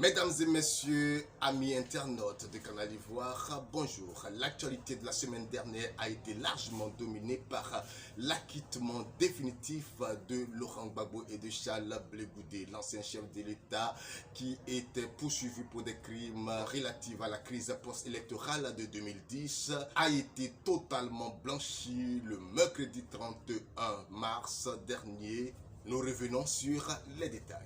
Mesdames et messieurs, amis internautes de Canal Ivoire, bonjour. L'actualité de la semaine dernière a été largement dominée par l'acquittement définitif de Laurent Gbagbo et de Charles Blé Goudé, l'ancien chef de l'État qui était poursuivi pour des crimes relatifs à la crise post-électorale de 2010, a été totalement blanchi le mercredi 31 mars dernier. Nous revenons sur les détails.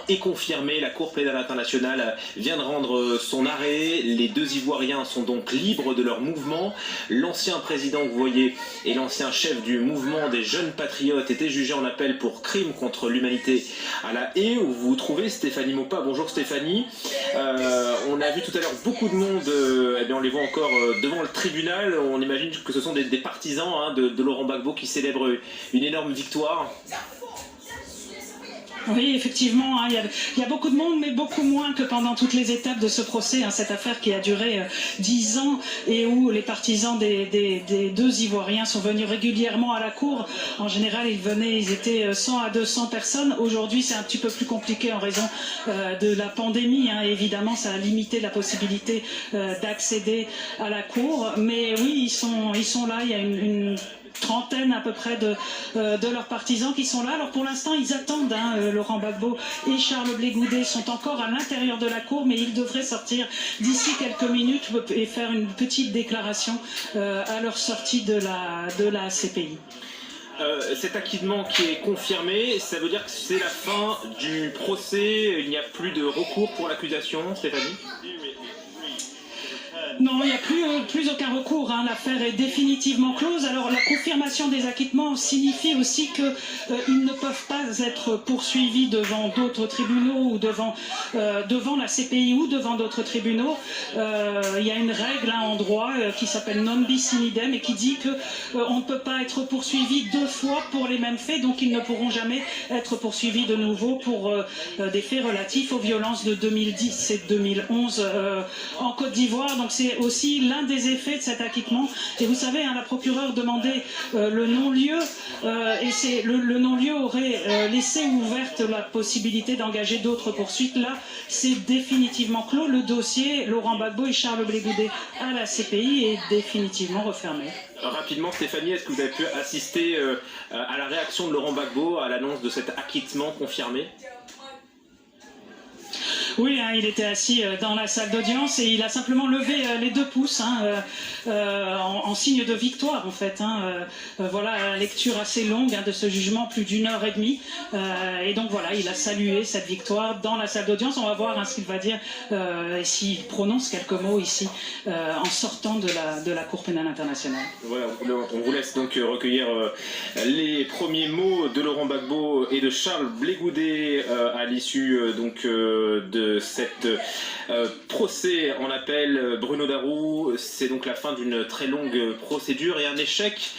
Est confirmé, la Cour pénale internationale vient de rendre son arrêt. Les deux Ivoiriens sont donc libres de leur mouvement. L'ancien président que vous voyez et l'ancien chef du mouvement des jeunes patriotes étaient jugés en appel pour crime contre l'humanité à La Haye, où vous vous trouvez Stéphanie Maupas. Bonjour Stéphanie. On a vu tout à l'heure beaucoup de monde, on les voit encore devant le tribunal. On imagine que ce sont des partisans de Laurent Gbagbo qui célèbrent une énorme victoire. Oui, effectivement, il y a beaucoup de monde, mais beaucoup moins que pendant toutes les étapes de ce procès. Cette affaire qui a duré 10 ans et où les partisans des deux Ivoiriens sont venus régulièrement à la cour. En général, ils étaient 100 à 200 personnes. Aujourd'hui, c'est un petit peu plus compliqué en raison de la pandémie. Évidemment, ça a limité la possibilité d'accéder à la cour. Mais oui, ils sont là. Il y a une trentaine à peu près de leurs partisans qui sont là. Alors pour l'instant ils attendent, Laurent Gbagbo et Charles Blé Goudé sont encore à l'intérieur de la cour, mais ils devraient sortir d'ici quelques minutes et faire une petite déclaration à leur sortie de la CPI. Cet acquittement qui est confirmé, ça veut dire que c'est la fin du procès, il n'y a plus de recours pour l'accusation, Stéphanie ? Non, il n'y a plus aucun recours. L'affaire est définitivement close. Alors la confirmation des acquittements signifie aussi qu'ils ne peuvent pas être poursuivis devant d'autres tribunaux ou devant la CPI ou devant d'autres tribunaux. Il y a une règle en droit qui s'appelle non bis in idem et qui dit qu'on ne peut pas être poursuivi deux fois pour les mêmes faits, donc ils ne pourront jamais être poursuivis de nouveau pour des faits relatifs aux violences de 2010 et 2011 en Côte d'Ivoire. Donc c'est aussi l'un des effets de cet acquittement. Et vous savez, la procureure demandait le non-lieu et le non-lieu aurait laissé ouverte la possibilité d'engager d'autres poursuites. Là, c'est définitivement clos. Le dossier Laurent Gbagbo et Charles Blé Goudé à la CPI est définitivement refermé. Rapidement, Stéphanie, est-ce que vous avez pu assister à la réaction de Laurent Gbagbo à l'annonce de cet acquittement confirmé ? Oui, il était assis dans la salle d'audience et il a simplement levé les deux pouces en signe de victoire en fait. Voilà, lecture assez longue de ce jugement, plus d'1h30. Et donc voilà, il a salué cette victoire dans la salle d'audience. On va voir ce qu'il va dire et s'il prononce quelques mots ici en sortant de la Cour pénale internationale. Voilà, on vous laisse donc recueillir les premiers mots de Laurent Gbagbo et de Charles Blé Goudé à l'issue de cet procès en appel. Bruno Darou, c'est donc la fin d'une très longue procédure et un échec,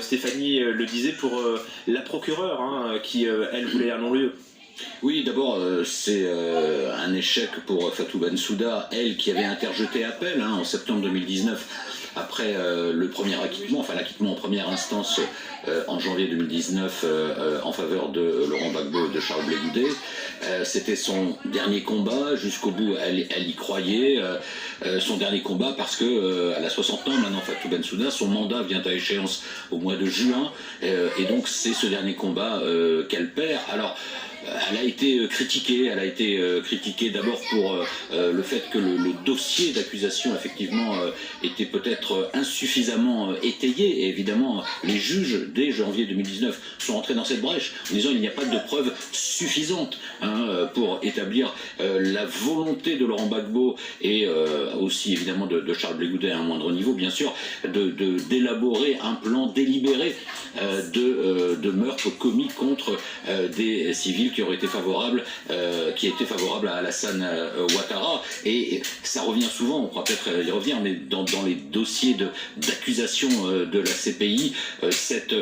Stéphanie le disait, pour la procureure qui, elle, voulait un non-lieu. Oui, d'abord, c'est un échec pour Fatou Bensouda, elle qui avait interjeté appel en septembre 2019, après le premier acquittement, enfin l'acquittement en première instance en janvier 2019 en faveur de Laurent Gbagbo et de Charles Blé Goudé. C'était son dernier combat, jusqu'au bout elle y croyait, son dernier combat parce que elle a 60 ans maintenant, Fatou Bensouda, son mandat vient à échéance au mois de juin, et donc c'est ce dernier combat qu'elle perd. Alors, elle a été critiquée d'abord pour le fait que le dossier d'accusation effectivement était peut-être insuffisamment étayé, et évidemment les juges dès janvier 2019 sont entrés dans cette brèche en disant il n'y a pas de preuves suffisantes pour établir la volonté de Laurent Gbagbo et aussi évidemment de Charles Blé Goudé à un moindre niveau bien sûr d'élaborer un plan délibéré de meurtre commis contre des civils qui auraient été favorables, à Alassane Ouattara. Et ça revient souvent, on pourra peut-être y revenir, mais dans les dossiers d'accusation de la CPI, cette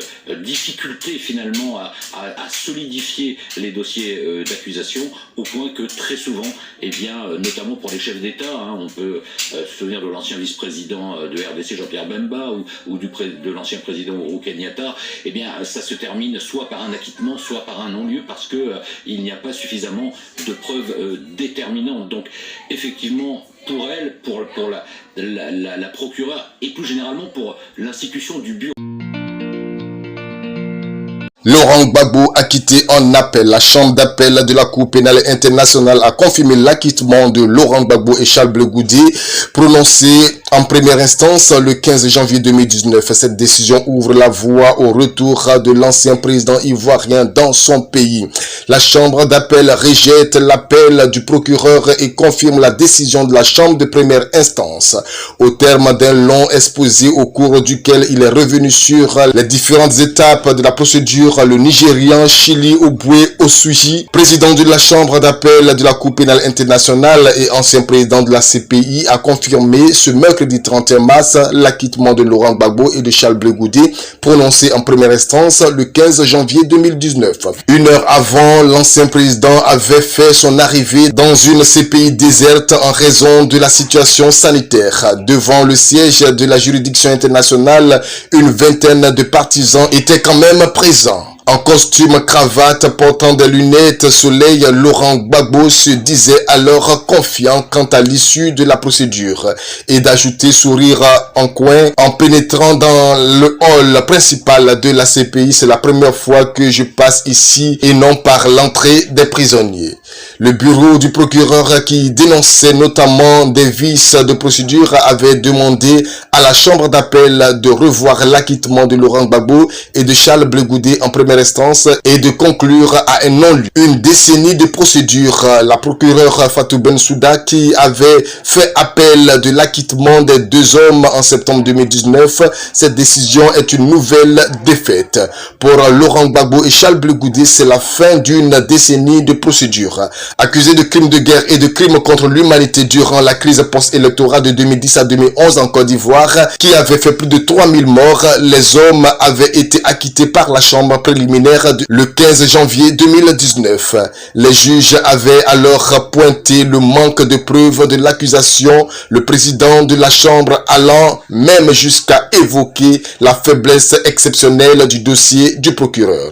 difficulté finalement à solidifier les dossiers d'accusation, au point que très souvent, notamment pour les chefs d'État, on peut se souvenir de l'ancien vice-président de RDC Jean-Pierre Bemba ou de l'ancien président Uhuru Kenyatta, ça se termine soit par un acquittement, soit par un non-lieu, parce qu'il n'y a pas suffisamment de preuves déterminantes. Donc effectivement, pour elle, pour la procureure et plus généralement pour l'institution du bureau. Laurent Gbagbo acquitté en appel. La chambre d'appel de la Cour pénale internationale a confirmé l'acquittement de Laurent Gbagbo et Charles Blé Goudé, prononcé en première instance le 15 janvier 2019. Cette décision ouvre la voie au retour de l'ancien président ivoirien dans son pays. La chambre d'appel rejette l'appel du procureur et confirme la décision de la chambre de première instance. Au terme d'un long exposé au cours duquel il est revenu sur les différentes étapes de la procédure, le Nigérian Chili Oboué Osuji, président de la chambre d'appel de la Cour pénale internationale et ancien président de la CPI, a confirmé ce mercredi 31 mars l'acquittement de Laurent Gbagbo et de Charles Blé Goudé, prononcé en première instance le 15 janvier 2019. Une heure avant, l'ancien président avait fait son arrivée dans une CPI déserte en raison de la situation sanitaire. Devant le siège de la juridiction internationale, une vingtaine de partisans étaient quand même présents. En costume, cravate, portant des lunettes soleil, Laurent Gbagbo se disait alors confiant quant à l'issue de la procédure et d'ajouter sourire en coin en pénétrant dans le hall principal de la CPI. C'est la première fois que je passe ici et non par l'entrée des prisonniers. Le bureau du procureur qui dénonçait notamment des vices de procédure avait demandé à la chambre d'appel de revoir l'acquittement de Laurent Gbagbo et de Charles Blé Goudé en première instance et de conclure à un non-lieu. Une décennie de procédure, la procureure Fatou Bensouda, qui avait fait appel de l'acquittement des deux hommes en septembre 2019, cette décision est une nouvelle défaite. Pour Laurent Gbagbo et Charles Blé Goudé, c'est la fin d'une décennie de procédure. Accusés de crimes de guerre et de crimes contre l'humanité durant la crise post-électorale de 2010 à 2011 en Côte d'Ivoire, qui avait fait plus de 3000 morts, les hommes avaient été acquittés par la chambre préliminaire le 15 janvier 2019. Les juges avaient alors pointé le manque de preuves de l'accusation, le président de la chambre allant même jusqu'à évoquer la faiblesse exceptionnelle du dossier du procureur.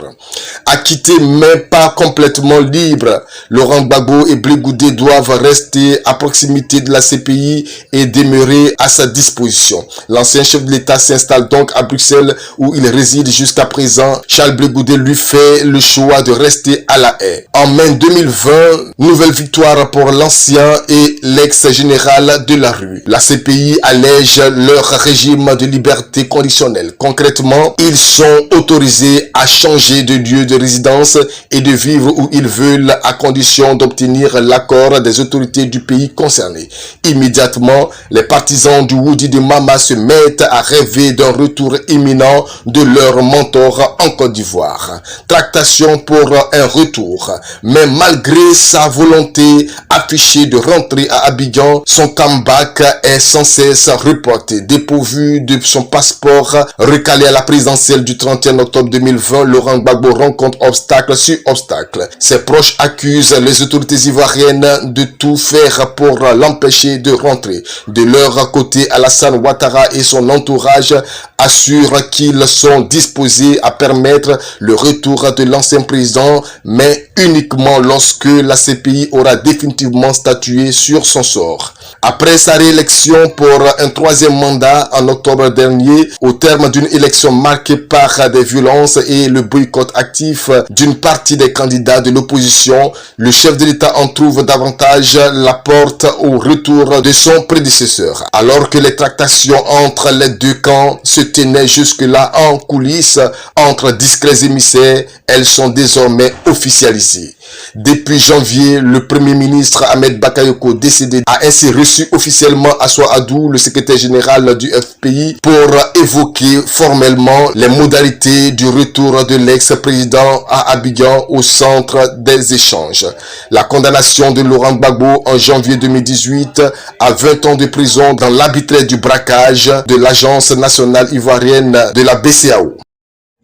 Acquittés mais pas complètement libres, Laurent Gbagbo et Blé Goudé doivent rester à proximité de la CPI et demeurer à sa disposition. L'ancien chef de l'État s'installe donc à Bruxelles où il réside jusqu'à présent. Charles Blé Goudé lui fait le choix de rester à La Haye. En mai 2020, nouvelle victoire pour l'ancien et l'ex-général de la rue. La CPI allège leur régime de liberté conditionnelle. Concrètement, ils sont autorisés à changer de lieu de résidence et de vivre où ils veulent à condition d'obtenir l'accord des autorités du pays concerné. Immédiatement, les partisans du Woody de Mama se mettent à rêver d'un retour imminent de leur mentor en Côte d'Ivoire. Tractation pour un retour. Mais malgré sa volonté affichée de rentrer à Abidjan, son comeback est sans cesse reporté. Dépourvu de son passeport recalé à la présidentielle du 31 octobre 2020, Laurent Gbagbo rencontre obstacle sur obstacle. Ses proches accusent les autorités ivoiriennes de tout faire pour l'empêcher de rentrer. De leur côté, Alassane Ouattara et son entourage assurent qu'ils sont disposés à permettre le retour de l'ancien président, mais uniquement lorsque la CPI aura définitivement statué sur son sort. Après sa réélection pour un troisième mandat en octobre dernier, au terme d'une élection marquée par des violences et le boycott actif d'une partie des candidats de l'opposition, le chef de l'État en trouve davantage la porte au retour de son prédécesseur. Alors que les tractations entre les deux camps se tenaient jusque-là en coulisses entre discrets émissaires, elles sont désormais officialisées. Depuis janvier, le Premier ministre Ahmed Bakayoko, décédé, a ainsi reçu officiellement Assoua Adou, le secrétaire général du FPI, pour évoquer formellement les modalités du retour de l'ex-président à Abidjan au centre des échanges. La condamnation de Laurent Gbagbo en janvier 2018 à 20 ans de prison dans l'arbitraire du braquage de l'Agence nationale ivoirienne de la BCEAO.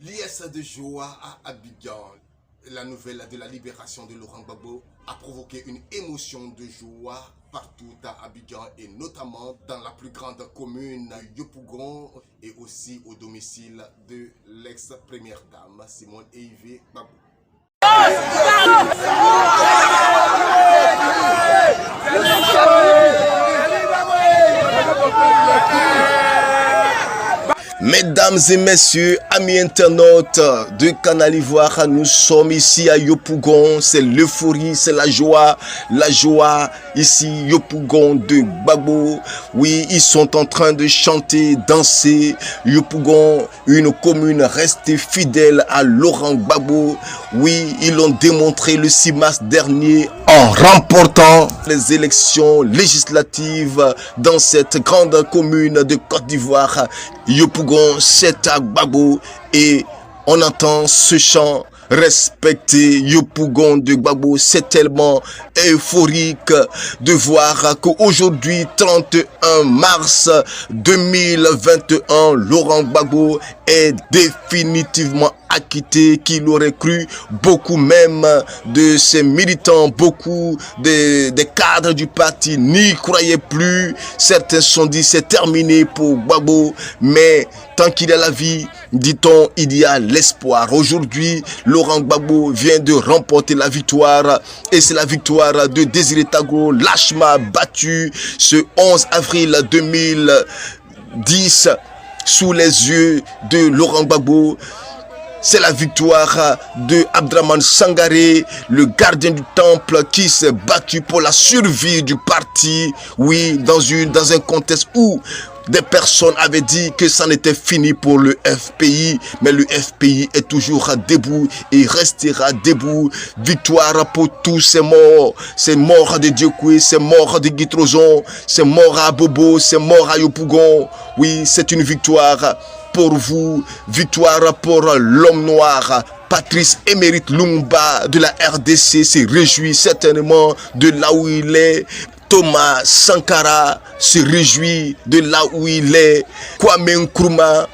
Liesse de joie à Abidjan. La nouvelle de la libération de Laurent Gbagbo a provoqué une émotion de joie partout à Abidjan et notamment dans la plus grande commune Yopougon et aussi au domicile de l'ex-première dame Simone Eyvé Gbagbo. Mesdames et messieurs, amis internautes de Canal Ivoire, nous sommes ici à Yopougon, c'est l'euphorie, c'est la joie ici, Yopougon de Gbagbo. Oui, ils sont en train de chanter, danser. Yopougon, une commune restée fidèle à Laurent Gbagbo. Oui, ils l'ont démontré le 6 mars dernier en remportant les élections législatives dans cette grande commune de Côte d'Ivoire. Yopougon, c'est à Gbagbo et on entend ce chant. Respecter Yopougon de Gbagbo, c'est tellement euphorique de voir qu'aujourd'hui, 31 mars 2021, Laurent Gbagbo est définitivement acquitté. Qu'il aurait cru, beaucoup même de ses militants, beaucoup des cadres du parti n'y croyaient plus. Certains se sont dit c'est terminé pour Gbagbo, mais tant qu'il y a la vie, dit-on, il y a l'espoir. Aujourd'hui, Laurent Gbagbo vient de remporter la victoire et c'est la victoire de Désiré Tagro, lâchement battu ce 11 avril 2010 sous les yeux de Laurent Gbagbo. C'est la victoire de Abdraman Sangaré, le gardien du temple qui s'est battu pour la survie du parti. Oui, dans un contexte où des personnes avaient dit que ça n'était fini pour le FPI, mais le FPI est toujours debout et restera debout. Victoire pour tous ces morts de Diokoué, ces morts de Guitrozon, ces morts à Bobo, ces morts à Yopougon. Oui, c'est une victoire pour vous, victoire pour l'homme noir. Patrice Émérite Lumumba de la RDC s'est réjoui certainement de là où il est. Thomas Sankara se réjouit de là où il est. Kwame Nkrumah,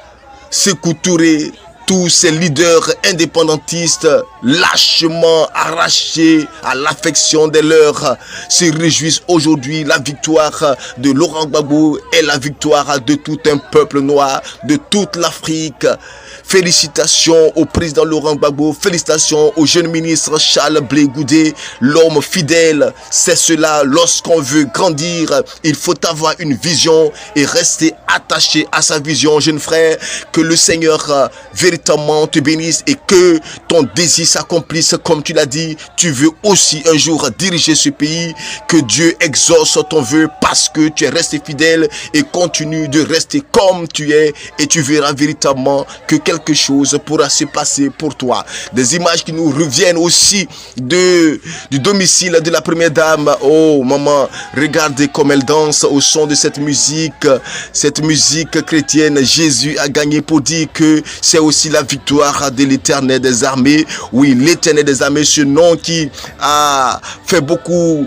Sékou Touré, tous ces leaders indépendantistes lâchement arrachés à l'affection des leurs se réjouissent aujourd'hui. La victoire de Laurent Gbagbo est la victoire de tout un peuple noir, de toute l'Afrique. Félicitations au président Laurent Gbagbo, félicitations au jeune ministre Charles Blé Goudé, l'homme fidèle. C'est cela, lorsqu'on veut grandir, il faut avoir une vision et rester attaché à sa vision, jeune frère. Que le Seigneur véritablement te bénisse et que ton désir s'accomplisse comme tu l'as dit. Tu veux aussi un jour diriger ce pays. Que Dieu exauce ton vœu parce que tu es resté fidèle et continue de rester comme tu es et tu verras véritablement que quelque chose pourra se passer pour toi. Des images qui nous reviennent aussi du domicile de la première dame. Oh maman, regardez comme elle danse au son de cette musique chrétienne. Jésus a gagné pour dire que c'est aussi la victoire de l'Éternel des armées. Oui, l'Éternel des armées, ce nom qui a fait beaucoup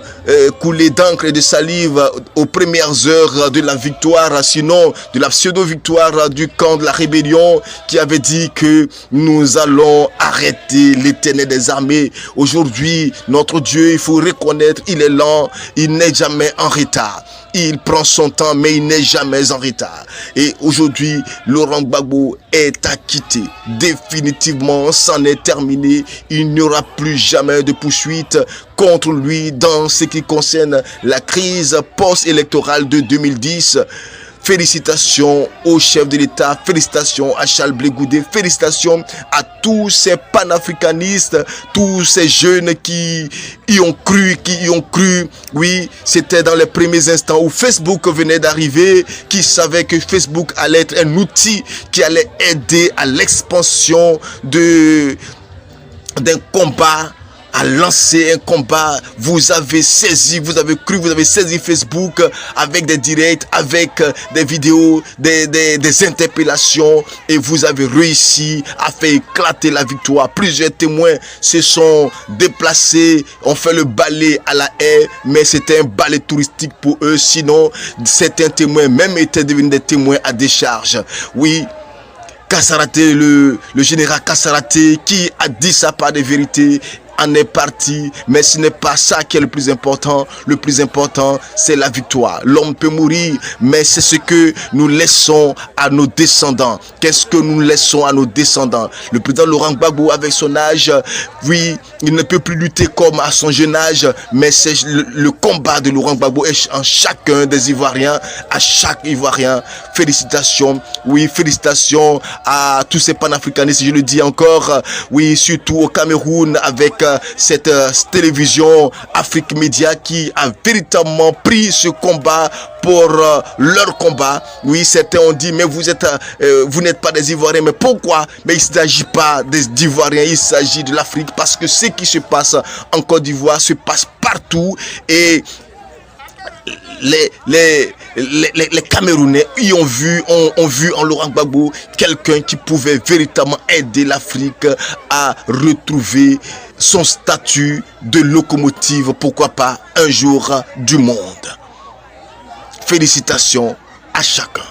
couler d'encre et de salive aux premières heures de la victoire, sinon de la pseudo-victoire du camp de la rébellion, qui avait dit que nous allons arrêter l'Éternel des armées. Aujourd'hui, notre Dieu, il faut reconnaître, il est lent, il n'est jamais en retard. Il prend son temps, mais il n'est jamais en retard. Et aujourd'hui, Laurent Gbagbo est acquitté. Définitivement, c'en est terminé. Il n'y aura plus jamais de poursuite contre lui dans ce qui concerne la crise post-électorale de 2010. Félicitations au chef de l'État, félicitations à Charles Blé Goudé, félicitations à tous ces panafricanistes, tous ces jeunes qui y ont cru, Oui, c'était dans les premiers instants où Facebook venait d'arriver, qui savaient que Facebook allait être un outil qui allait aider à l'expansion d'un combat, à lancer un combat. Vous avez saisi Facebook avec des directs, avec des vidéos, des interpellations, et vous avez réussi à faire éclater la victoire. Plusieurs témoins se sont déplacés, ont fait le balai à la haie, mais c'était un balai touristique pour eux. Sinon, certains témoins même étaient devenus des témoins à décharge. Oui, Kassaraté, le général Kassaraté, qui a dit sa part de vérité, en est parti, mais ce n'est pas ça qui est le plus important. Le plus important, c'est la victoire. L'homme peut mourir, mais c'est ce que nous laissons à nos descendants. Qu'est-ce que nous laissons à nos descendants? Le président Laurent Gbagbo, avec son âge, oui, il ne peut plus lutter comme à son jeune âge, mais c'est le combat de Laurent Gbagbo est en chacun des Ivoiriens, à chaque Ivoirien. Félicitations, oui, félicitations à tous ces panafricanistes, je le dis encore, oui, surtout au Cameroun, avec cette télévision Afrique Média qui a véritablement pris ce combat pour leur combat. Oui, certains ont dit, mais vous n'êtes pas des Ivoiriens, mais pourquoi? Mais il ne s'agit pas des Ivoiriens, il s'agit de l'Afrique, parce que ce qui se passe en Côte d'Ivoire se passe partout, et les Camerounais ont vu en Laurent Gbagbo quelqu'un qui pouvait véritablement aider l'Afrique à retrouver son statut de locomotive, pourquoi pas un jour du monde. Félicitations à chacun.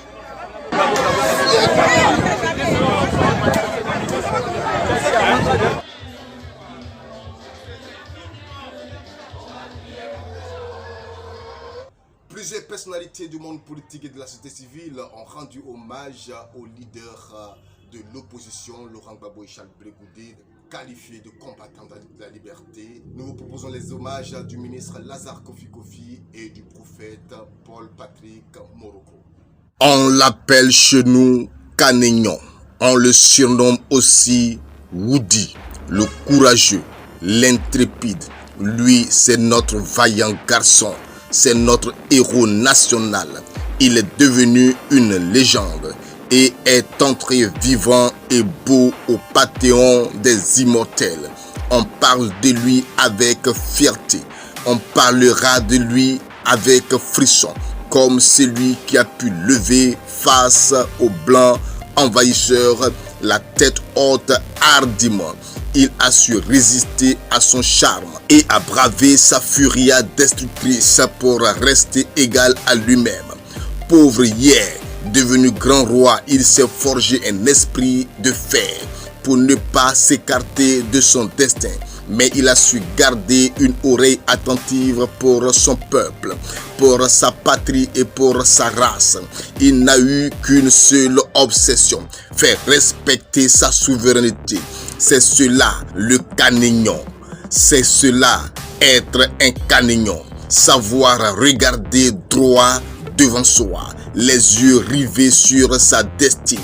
Plusieurs personnalités du monde politique et de la société civile ont rendu hommage au leader de l'opposition, Laurent Gbagbo et Charles Blé Goudé, qualifiés de combattants de la liberté. Nous vous proposons les hommages du ministre Lazare Kofi et du prophète Paul Patrick Morocco. On l'appelle chez nous Canignon. On le surnomme aussi Woody, le courageux, l'intrépide. Lui, c'est notre vaillant garçon. C'est notre héros national. Il est devenu une légende et est entré vivant et beau au panthéon des immortels. On parle de lui avec fierté. On parlera de lui avec frisson, comme celui qui a pu lever face aux blancs envahisseurs la tête haute hardiment. Il a su résister à son charme et a bravé sa furie destructrice pour rester égal à lui-même. Pauvre hier, devenu grand roi, il s'est forgé un esprit de fer pour ne pas s'écarter de son destin. Mais il a su garder une oreille attentive pour son peuple, pour sa patrie et pour sa race. Il n'a eu qu'une seule obsession, faire respecter sa souveraineté. C'est cela le Canignon. C'est cela être un Canignon. Savoir regarder droit devant soi, les yeux rivés sur sa destinée,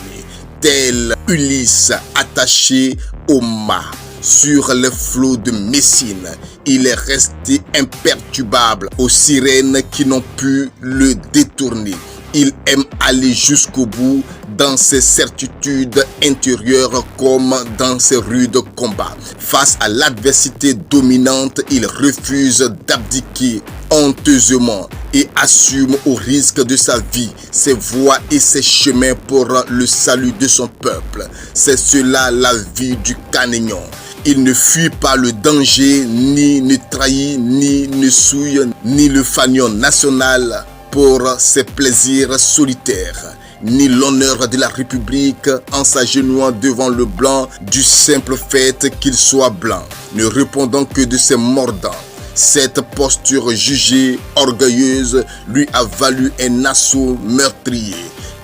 tel Ulysse attaché au mât. Sur les flots de Messine, il est resté imperturbable aux sirènes qui n'ont pu le détourner. Il aime aller jusqu'au bout dans ses certitudes intérieures comme dans ses rudes combats. Face à l'adversité dominante, il refuse d'abdiquer honteusement et assume au risque de sa vie ses voies et ses chemins pour le salut de son peuple. C'est cela la vie du Canignon. Il ne fuit pas le danger, ni ne trahit, ni ne souille, ni le fanion national pour ses plaisirs solitaires, ni l'honneur de la République en s'agenouillant devant le blanc du simple fait qu'il soit blanc, ne répondant que de ses mordants. Cette posture jugée orgueilleuse lui a valu un assaut meurtrier.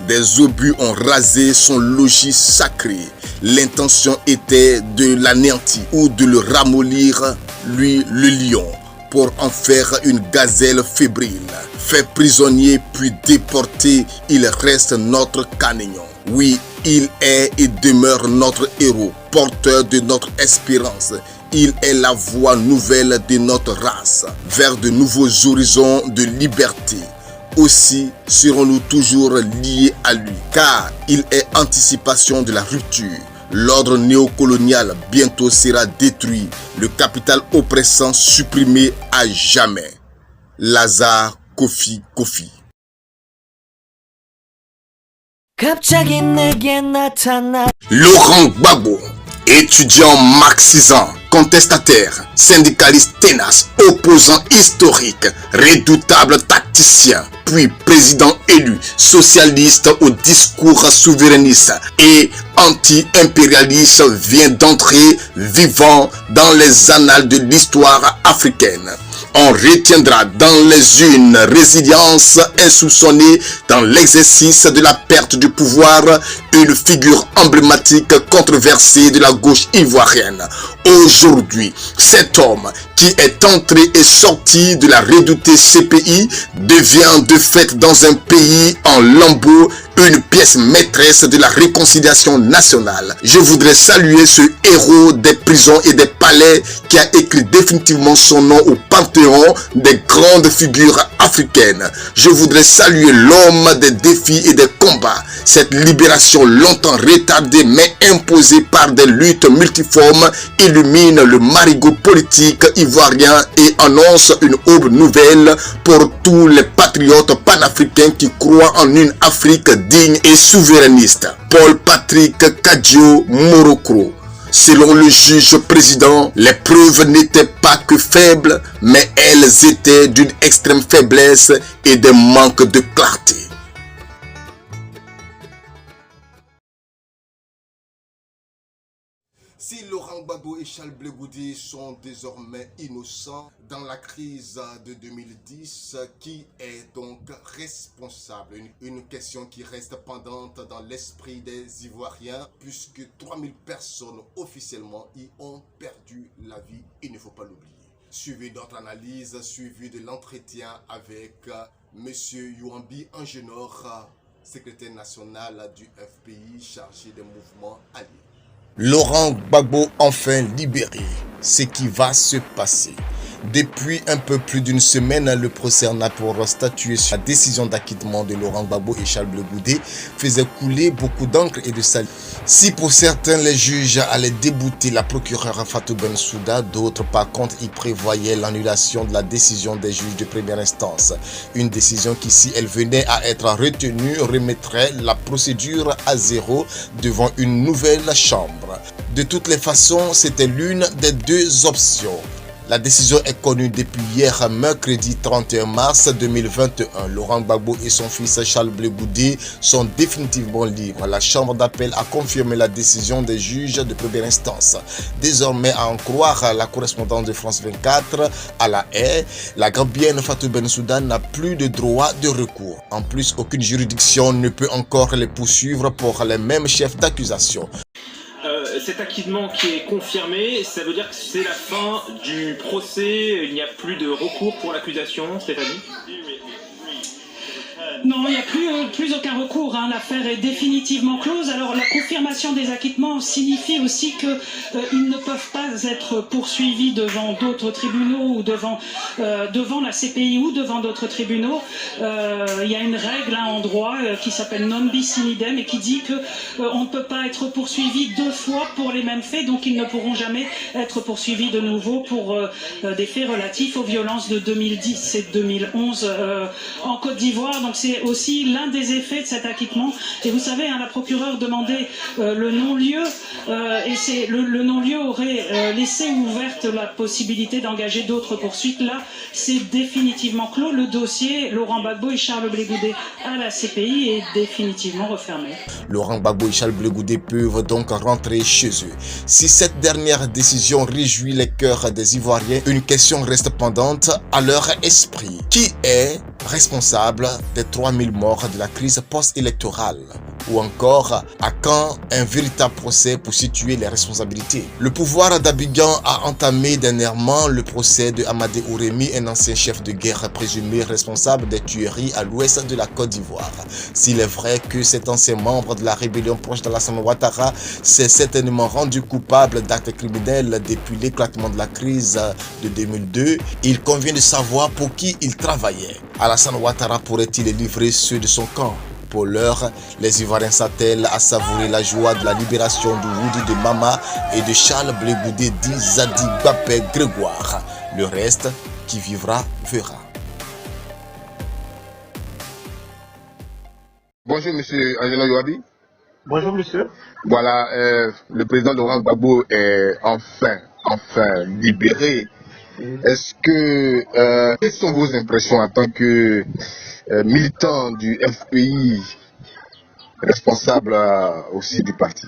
Des obus ont rasé son logis sacré. L'intention était de l'anéantir ou de le ramollir, lui le lion, pour en faire une gazelle fébrile. Fait prisonnier puis déporté, il reste notre Canignon. Oui, il est et demeure notre héros, porteur de notre espérance. Il est la voie nouvelle de notre race, vers de nouveaux horizons de liberté. Aussi serons-nous toujours liés à lui, car il est anticipation de la rupture. L'ordre néocolonial bientôt sera détruit, le capital oppressant supprimé à jamais. Lazare Kofi. Laurent Gbagbo, étudiant marxisant, contestataire, syndicaliste ténace, opposant historique, redoutable tacticien, puis président élu, socialiste au discours souverainiste et anti-impérialiste, vient d'entrer vivant dans les annales de l'histoire africaine. On retiendra dans les unes résilience insoupçonnée dans l'exercice de la perte du pouvoir, une figure emblématique controversée de la gauche ivoirienne. Aujourd'hui, cet homme qui est entré et sorti de la redoutée CPI devient de fait dans un pays en lambeaux une pièce maîtresse de la réconciliation nationale. Je voudrais saluer ce héros des prisons et des palais qui a écrit définitivement son nom au panthéon des grandes figures africaines. Je voudrais saluer l'homme des défis et des combats. Cette libération longtemps retardée mais imposée par des luttes multiformes illumine le marigot politique ivoirien et annonce une aube nouvelle pour tous les patriotes panafricains qui croient en une Afrique digne et souverainiste. Paul Patrick Kadiou Morokro. Selon le juge président, les preuves n'étaient pas que faibles, mais elles étaient d'une extrême faiblesse et d'un manque de clarté. Si Laurent Gbagbo et Charles Blé Goudé sont désormais innocents dans la crise de 2010, qui est donc responsable? Une question qui reste pendante dans l'esprit des Ivoiriens, puisque 3000 personnes officiellement y ont perdu la vie, il ne faut pas l'oublier. Suivi notre analyse, suivi de l'entretien avec M. Youambi Angenor, secrétaire national du FPI chargé des mouvements alliés. Laurent Gbagbo enfin libéré. Ce qui va se passer. Depuis un peu plus d'une semaine, le procès en a pour statuer sur la décision d'acquittement de Laurent Gbagbo et Charles Blé Goudé faisait couler beaucoup d'encre et de salive. Si pour certains les juges allaient débouter la procureure Fatou Bensouda, d'autres par contre y prévoyaient l'annulation de la décision des juges de première instance. Une décision qui, si elle venait à être retenue, remettrait la procédure à zéro devant une nouvelle chambre. De toutes les façons, c'était l'une des deux options. La décision est connue depuis hier, mercredi 31 mars 2021. Laurent Gbagbo et son fils Charles Blé Goudé sont définitivement libres. La chambre d'appel a confirmé la décision des juges de première instance. Désormais, à en croire la correspondante de France 24 à La Haye, la Gambienne Fatou Bensouda n'a plus de droit de recours. En plus, aucune juridiction ne peut encore les poursuivre pour les mêmes chefs d'accusation. Cet acquittement qui est confirmé, ça veut dire que c'est la fin du procès, il n'y a plus de recours pour l'accusation, Stéphanie? Non, il n'y a plus aucun recours. L'affaire est définitivement close. Alors la confirmation des acquittements signifie aussi qu'ils ne peuvent pas être poursuivis devant d'autres tribunaux ou devant la CPI ou devant d'autres tribunaux. Il y a une règle en droit qui s'appelle non bis in idem et qui dit qu'on ne peut pas être poursuivi deux fois pour les mêmes faits, donc ils ne pourront jamais être poursuivis de nouveau pour des faits relatifs aux violences de 2010 et 2011 en Côte d'Ivoire. Donc c'est aussi l'un des effets de cet acquittement. Et vous savez, la procureure demandait le non-lieu et le non-lieu aurait laissé ouverte la possibilité d'engager d'autres poursuites. Là, c'est définitivement clos. Le dossier Laurent Gbagbo et Charles Blé Goudé à la CPI est définitivement refermé. Laurent Gbagbo et Charles Blé Goudé peuvent donc rentrer chez eux. Si cette dernière décision réjouit les cœurs des Ivoiriens, une question reste pendante à leur esprit. Qui est responsable des 3000 morts de la crise post-électorale? Ou encore, à quand un véritable procès pour situer les responsabilités? Le pouvoir d'Abidjan a entamé dernièrement le procès de Amadé Ourémy, un ancien chef de guerre présumé responsable des tueries à l'ouest de la Côte d'Ivoire. S'il est vrai que cet ancien membre de la rébellion proche d'Alassane Ouattara s'est certainement rendu coupable d'actes criminels depuis l'éclatement de la crise de 2002, il convient de savoir pour qui il travaillait. Alassane Ouattara pourrait-il livrer ceux de son camp? Pour l'heure, les Ivoiriens s'attellent à savourer la joie de la libération de Woody de Mama et de Charles Blé Goudé dit Zadi Bapé Grégoire. Le reste, qui vivra, verra. Bonjour monsieur Angelo Yoabi. Bonjour monsieur. Voilà, le président Laurent Gbagbo est enfin enfin libérés. Est-ce que quelles sont vos impressions en tant que militant du FPI, responsable aussi du parti?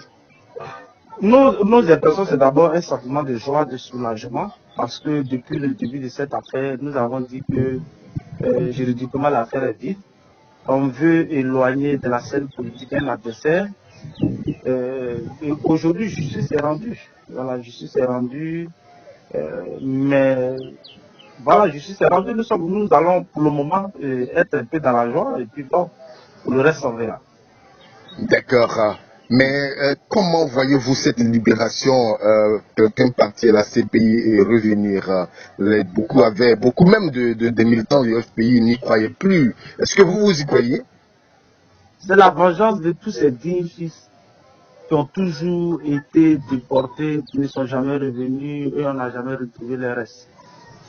Nos impressions, c'est d'abord un sentiment de joie, de soulagement, parce que depuis le début de cette affaire, nous avons dit que juridiquement l'affaire est vide. On veut éloigner de la scène politique un adversaire. Et aujourd'hui, justice est rendue. Voilà, justice est rendue. Mais voilà, justice est rendue. Nous allons pour le moment être un peu dans la joie et puis bon, pour le reste on verra. D'accord. Mais comment voyez-vous cette libération? Quelqu'un parti à la CPI et revenir. Beaucoup même des militants du FPI n'y croyaient plus. Est-ce que vous y croyez? C'est la vengeance de tous ces dignes fils qui ont toujours été déportés, qui ne sont jamais revenus et on n'a jamais retrouvé les restes.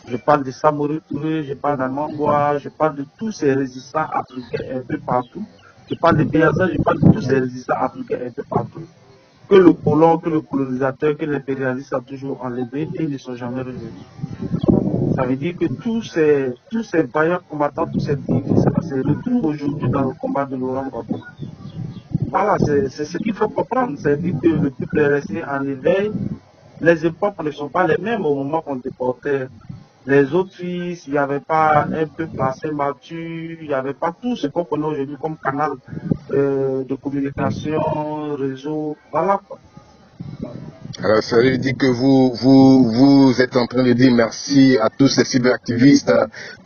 Je parle de Samori Touré, je parle d'Amangwa, je parle de tous ces résistants africains un peu partout. Je parle de Biafra, je parle de tous ces résistants africains un peu partout. Que le colon, que le colonisateur, que l'impérialiste a toujours enlevé et ils ne sont jamais revenus. Ça veut dire que tous ces vaillants combattants, tous ces dignes fils se retrouvent aujourd'hui dans le combat de Laurent Gbagbo. Voilà, c'est ce qu'il faut comprendre. C'est-à-dire que le peuple est resté en éveil. Les époques ne sont pas les mêmes au moment qu'on déportait les autres fils. Il n'y avait pas un peuple assez mature, il n'y avait pas tout ce qu'on connaît aujourd'hui comme canal de communication, réseau. Voilà quoi. Alors, ça veut dire que vous êtes en train de dire merci à tous ces cyberactivistes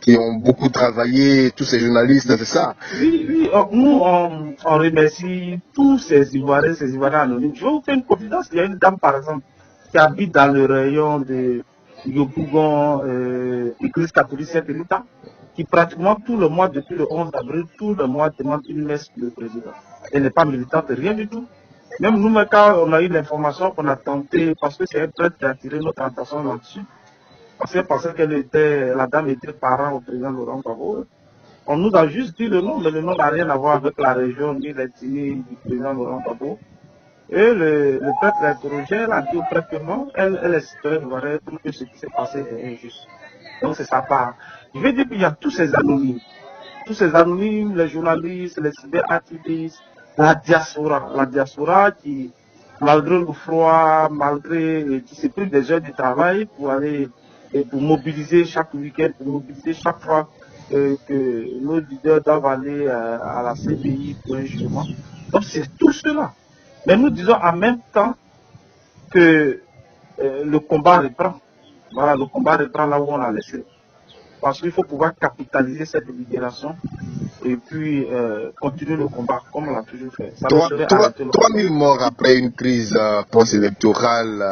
qui ont beaucoup travaillé, tous ces journalistes, c'est ça? Oui, nous on remercie tous ces Ivoiriens anonymes. Je vais vous faire une confidence. Il y a une dame par exemple qui habite dans le rayon de Yopougon, Église catholique Saint-Élita, qui pratiquement tout le mois, depuis le 11 avril, tout le mois demande une messe pour le président. Elle n'est pas militante, rien du tout. Même nous, quand on a eu l'information qu'on a tenté, parce que c'est un prêtre qui a attiré notre attention là-dessus, parce que la dame était parent au président Laurent Gbagbo. On nous a juste dit le nom, mais le nom n'a rien à voir avec la région ni l'ethnie du président Laurent Gbagbo. Et le prêtre l'a interrogé, elle a dit au prêtre que non, elle est citoyenne ivoirienne, pour que ce qui s'est passé est injuste. Donc c'est sa part. Je vais dire qu'il y a tous ces anonymes, les journalistes, les cyberactivistes, la diaspora qui, malgré le froid, qui se prive des heures de travail pour aller et pour mobiliser chaque week-end, pour mobiliser chaque fois que nos leaders doivent aller à la CPI pour un jugement. Donc c'est tout cela. Mais nous disons en même temps que le combat reprend. Voilà, le combat reprend là où on l'a laissé. Parce qu'il faut pouvoir capitaliser cette libération et puis continuer le combat comme on l'a toujours fait. 3000 morts après une crise post-électorale.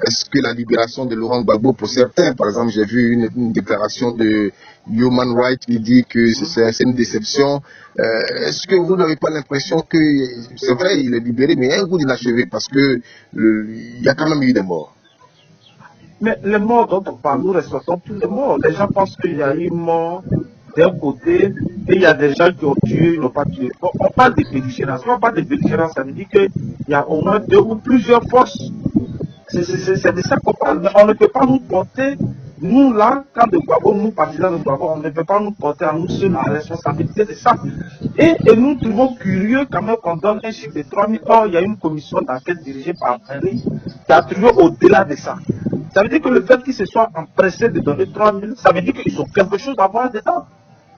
Est-ce que la libération de Laurent Gbagbo, pour certains, par exemple, j'ai vu une déclaration de Human Rights qui dit que c'est une déception. Est-ce que vous n'avez pas l'impression que, c'est vrai, il est libéré, mais il y a un goût d'inachevé parce que il y a quand même eu des morts? Mais les morts dont on parle, nous respectons tous les morts. Les gens pensent qu'il y a eu mort d'un côté et il y a des gens qui ont tué, ils n'ont pas tué. On parle de belligérance. On parle de belligérance, ça veut dire qu'il y a au moins 2 ou plusieurs forces. C'est de ça qu'on parle. Mais on ne peut pas nous porter, nous là, quand de Gbagbo, nous partisans de Gbagbo, on ne peut pas nous porter à nous seuls la responsabilité de ça. Et nous trouvons curieux quand même qu'on donne un chiffre de 3000. Or, il y a une commission d'enquête dirigée par Paris qui a trouvé au-delà de ça. Ça veut dire que le fait qu'ils se soient empressés de donner 3000, ça veut dire qu'ils ont quelque chose à voir dedans.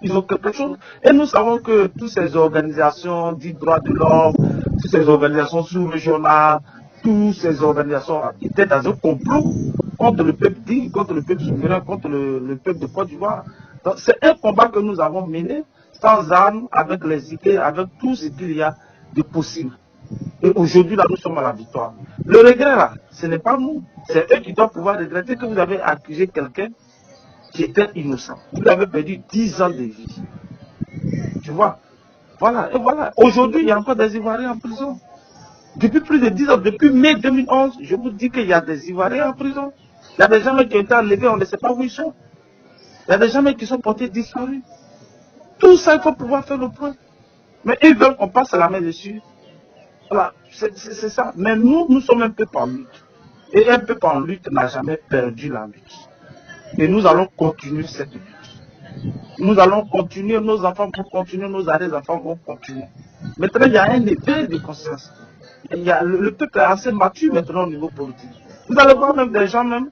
Ils ont quelque chose. Et nous savons que toutes ces organisations dites droits de l'homme, toutes ces organisations sous-régionales, toutes ces organisations étaient dans un complot contre le peuple digne, contre le peuple souverain, contre le peuple de Côte d'Ivoire. Donc c'est un combat que nous avons mené sans armes, avec les idées, avec tout ce qu'il y a de possible. Et aujourd'hui, là, nous sommes à la victoire. Le regret, là, ce n'est pas nous. C'est eux qui doivent pouvoir regretter que vous avez accusé quelqu'un qui était innocent. Vous avez perdu 10 ans de vie. Tu vois? Voilà. Et voilà. Aujourd'hui, il y a encore des Ivoiriens en prison. Depuis plus de 10 ans, depuis mai 2011, je vous dis qu'il y a des Ivoiriens en prison. Il y a des gens qui ont été enlevés, on ne sait pas où ils sont. Il y a des gens qui sont portés disparus. Tout ça, il faut pouvoir faire le point. Mais ils veulent qu'on passe la main dessus. Voilà, c'est ça. Mais nous sommes un peu par lutte. Et un peuple en lutte n'a jamais perdu la lutte. Et nous allons continuer cette lutte. Nous allons continuer, nos enfants vont continuer, nos arrière-enfants vont continuer. Maintenant, il y a un éveil de conscience. Le peuple est assez mature maintenant au niveau politique. Vous allez voir même des gens même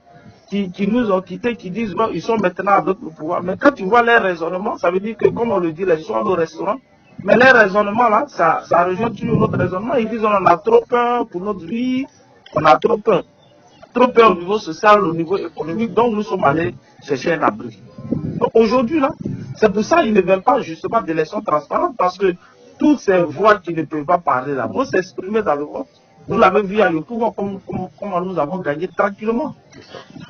qui nous ont quittés, qui disent bon, ils sont maintenant avec le pouvoir. Mais quand tu vois leur raisonnement, ça veut dire que, comme on le dit, les gens au restaurant, mais leur raisonnement là, ça rejoint toujours notre raisonnement. Ils disent on a trop peur pour notre vie, on a trop peur. Trop peur au niveau social, au niveau économique, donc nous sommes allés chercher un abri. Donc aujourd'hui là, c'est pour ça qu'ils ne veulent pas justement d'élections transparentes, parce que toutes ces voix qui ne peuvent pas parler là, vont s'exprimer dans le vote. Nous l'avons vu à Yopougon, comment nous avons gagné tranquillement.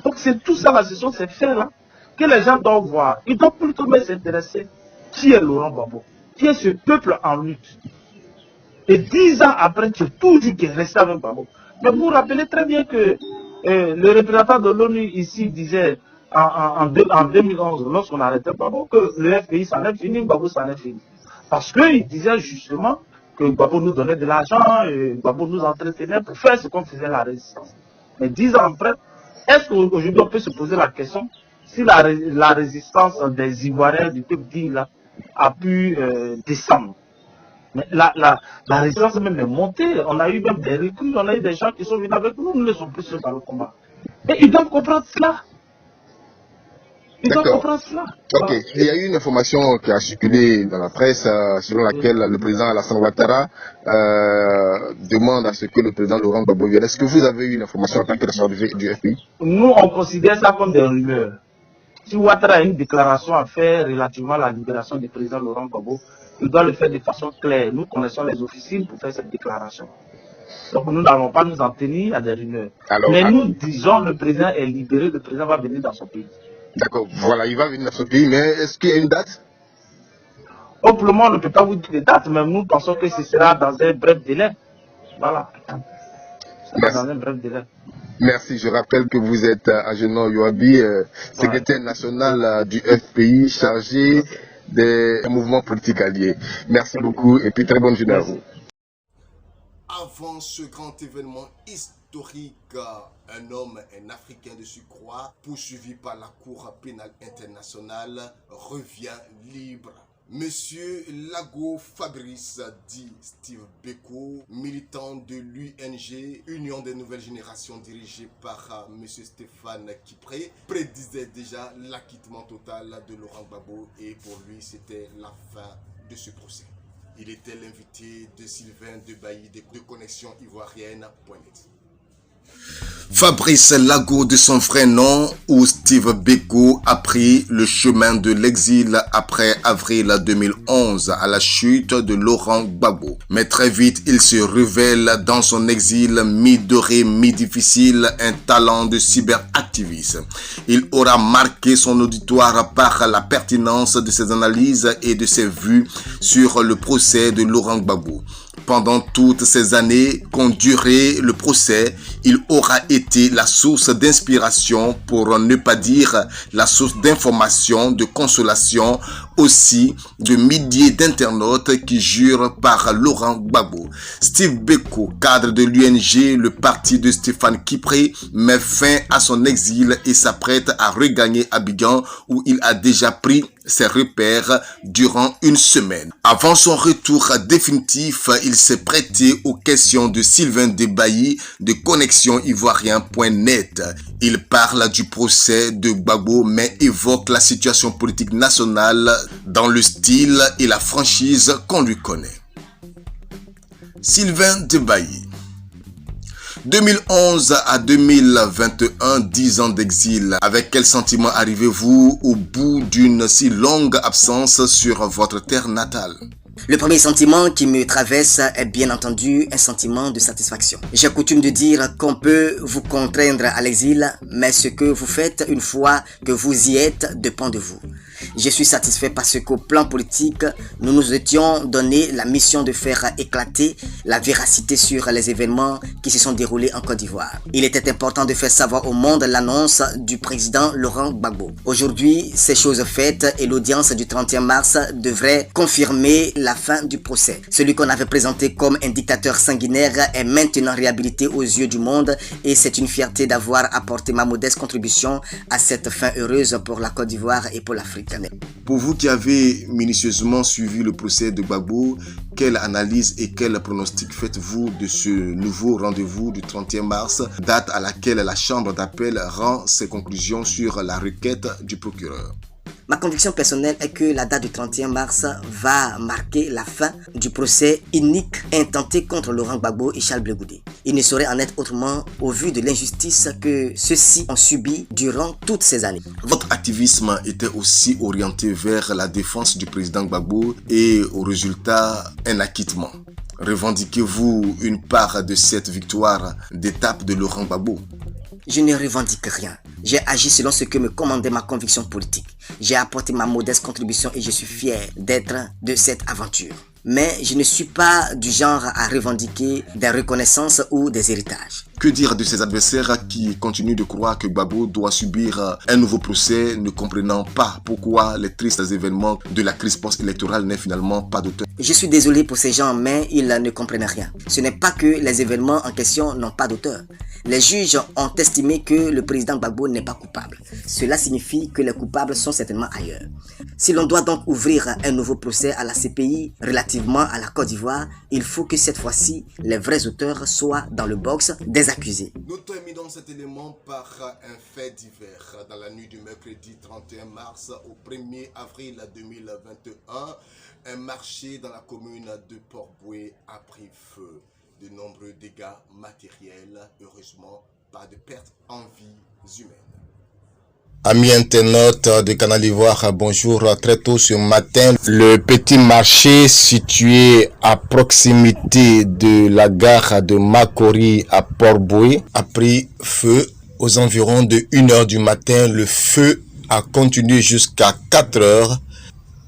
Donc c'est tout ça, la gestion, ces faits-là, que les gens doivent voir. Ils doivent plutôt s'intéresser qui est Laurent Gbagbo, qui est ce peuple en lutte. Et 10 ans après, tu es toujours resté avec Gbagbo. Mais vous vous rappelez très bien que le représentant de l'ONU ici disait en 2011, lorsqu'on arrêtait Gbagbo, que le FPI s'en est fini, Gbagbo s'en est fini. Parce qu'il disait justement que Gbagbo nous donnait de l'argent, et Gbagbo nous entretenait pour faire ce qu'on faisait la résistance. Mais 10 ans après, est-ce qu'aujourd'hui on peut se poser la question si la résistance des Ivoiriens du peuple dit là a pu descendre? Mais la résistance même est montée. On a eu même des recrues, on a eu des gens qui sont venus avec nous, nous ne sommes plus seuls dans le combat. Et ils doivent comprendre cela. Ils doivent comprendre cela. Ok, il y a eu une information qui a circulé dans la presse selon laquelle le président Alassane Ouattara demande à ce que le président Laurent Gbagbo vienne. Est-ce que vous avez eu une information en tant que responsable du FPI? Nous, on considère ça comme des rumeurs. Si Ouattara a une déclaration à faire relativement à la libération du président Laurent Gbagbo, il doit le faire de façon claire. Nous connaissons les officines pour faire cette déclaration. Donc nous n'allons pas nous en tenir à des rumeurs. Mais nous disons le président est libéré, le président va venir dans son pays. D'accord, voilà, il va venir dans son pays, mais est-ce qu'il y a une date? Pour le moment, on ne peut pas vous dire de date, mais nous pensons que ce sera dans un bref délai. Voilà. Dans un bref délai. Merci, je rappelle que vous êtes Agenon Yoabi, secrétaire national du FPI, chargé des mouvements politiques alliés. Merci beaucoup et puis très bonne journée à vous. Avant ce grand événement historique, un homme, un Africain de surcroît, poursuivi par la Cour pénale internationale, revient libre. Monsieur Lago Fabrice, dit Steve Beko, militant de l'UNG, Union des Nouvelles Générations, dirigée par Monsieur Stéphane Kipré, prédisait déjà l'acquittement total de Laurent Gbagbo et pour lui c'était la fin de ce procès. Il était l'invité de Sylvain Debailly de Connexion Ivoirienne.net. Fabrice Lago, de son vrai nom, ou Steve Beko, a pris le chemin de l'exil après avril 2011 à la chute de Laurent Gbagbo. Mais très vite, il se révèle dans son exil mi-doré, mi-difficile, un talent de cyberactiviste. Il aura marqué son auditoire par la pertinence de ses analyses et de ses vues sur le procès de Laurent Gbagbo. Pendant toutes ces années qu'ont duré le procès, il aura été la source d'inspiration, pour ne pas dire la source d'information, de consolation, aussi de milliers d'internautes qui jurent par Laurent Gbagbo. Steve Beko, cadre de l'UNG, le parti de Stéphane Kipré, met fin à son exil et s'apprête à regagner Abidjan où il a déjà pris ses repères durant une semaine. Avant son retour définitif, il s'est prêté aux questions de Sylvain Debailly de Connexion Ivoirienne.net. Il parle du procès de Gbagbo mais évoque la situation politique nationale dans le style et la franchise qu'on lui connaît. Sylvain Debailly. 2011 à 2021, 10 ans d'exil. Avec quel sentiment arrivez-vous au bout d'une si longue absence sur votre terre natale? Le premier sentiment qui me traverse est bien entendu un sentiment de satisfaction. J'ai coutume de dire qu'on peut vous contraindre à l'exil, mais ce que vous faites une fois que vous y êtes dépend de vous. Je suis satisfait parce qu'au plan politique, nous nous étions donné la mission de faire éclater la véracité sur les événements qui se sont déroulés en Côte d'Ivoire. Il était important de faire savoir au monde l'annonce du président Laurent Gbagbo. Aujourd'hui, c'est chose faite et l'audience du 31 mars devrait confirmer la fin du procès. Celui qu'on avait présenté comme un dictateur sanguinaire est maintenant réhabilité aux yeux du monde et c'est une fierté d'avoir apporté ma modeste contribution à cette fin heureuse pour la Côte d'Ivoire et pour l'Afrique. Pour vous qui avez minutieusement suivi le procès de Gbagbo, quelle analyse et quel pronostic faites-vous de ce nouveau rendez-vous du 31 mars, date à laquelle la Chambre d'appel rend ses conclusions sur la requête du procureur? Ma conviction personnelle est que la date du 31 mars va marquer la fin du procès inique intenté contre Laurent Gbagbo et Charles Blé Goudé. Il ne saurait en être autrement au vu de l'injustice que ceux-ci ont subi durant toutes ces années. Votre activisme était aussi orienté vers la défense du président Gbagbo et au résultat, un acquittement. Revendiquez-vous une part de cette victoire d'étape de Laurent Gbagbo? Je ne revendique rien. J'ai agi selon ce que me commandait ma conviction politique. J'ai apporté ma modeste contribution et je suis fier d'être de cette aventure. Mais je ne suis pas du genre à revendiquer des reconnaissances ou des héritages. Que dire de ses adversaires qui continuent de croire que Gbagbo doit subir un nouveau procès, ne comprenant pas pourquoi les tristes événements de la crise post-électorale n'est finalement pas d'auteur? Je suis désolé pour ces gens, mais ils ne comprennent rien. Ce n'est pas que les événements en question n'ont pas d'auteur. Les juges ont estimé que le président Gbagbo n'est pas coupable. Cela signifie que les coupables sont certainement ailleurs. Si l'on doit donc ouvrir un nouveau procès à la CPI relativement à la Côte d'Ivoire, il faut que cette fois-ci, les vrais auteurs soient dans le box des accusés. Nous terminons cet élément par un fait divers. Dans la nuit du mercredi 31 mars au 1er avril 2021, un marché dans la commune de Port-Bouët a pris feu. De nombreux dégâts matériels, heureusement, pas de pertes en vies humaines. Amis internautes de Canal Ivoire, bonjour. Très tôt ce matin, le petit marché situé à proximité de la gare de Makori à Port-Bouët a pris feu. Aux environs de 1h du matin, le feu a continué jusqu'à 4h.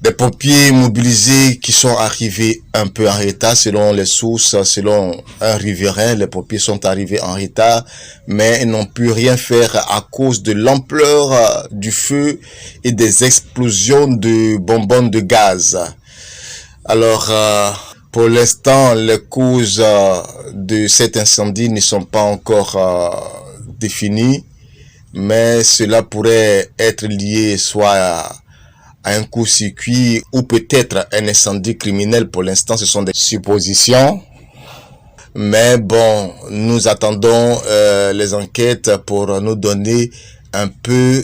Des pompiers mobilisés qui sont arrivés un peu en retard selon les sources, selon un riverain, les pompiers sont arrivés en retard, mais ils n'ont pu rien faire à cause de l'ampleur du feu et des explosions de bonbonnes de gaz. Alors, pour l'instant, les causes de cet incendie ne sont pas encore définies, mais cela pourrait être lié soit à un court-circuit ou peut-être un incendie criminel. Pour l'instant, ce sont des suppositions. Mais bon, nous attendons les enquêtes pour nous donner un peu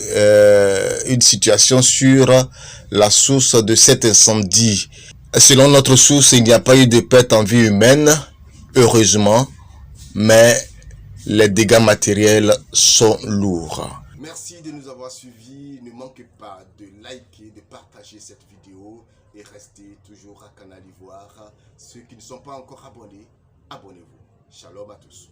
une situation sur la source de cet incendie. Selon notre source, il n'y a pas eu de perte en vie humaine, heureusement, mais les dégâts matériels sont lourds. Merci de nous avoir suivis. Ne manquez pas de liker, de partager cette vidéo et restez toujours à Canal Ivoire. Ceux qui ne sont pas encore abonnés, abonnez-vous. Shalom à tous.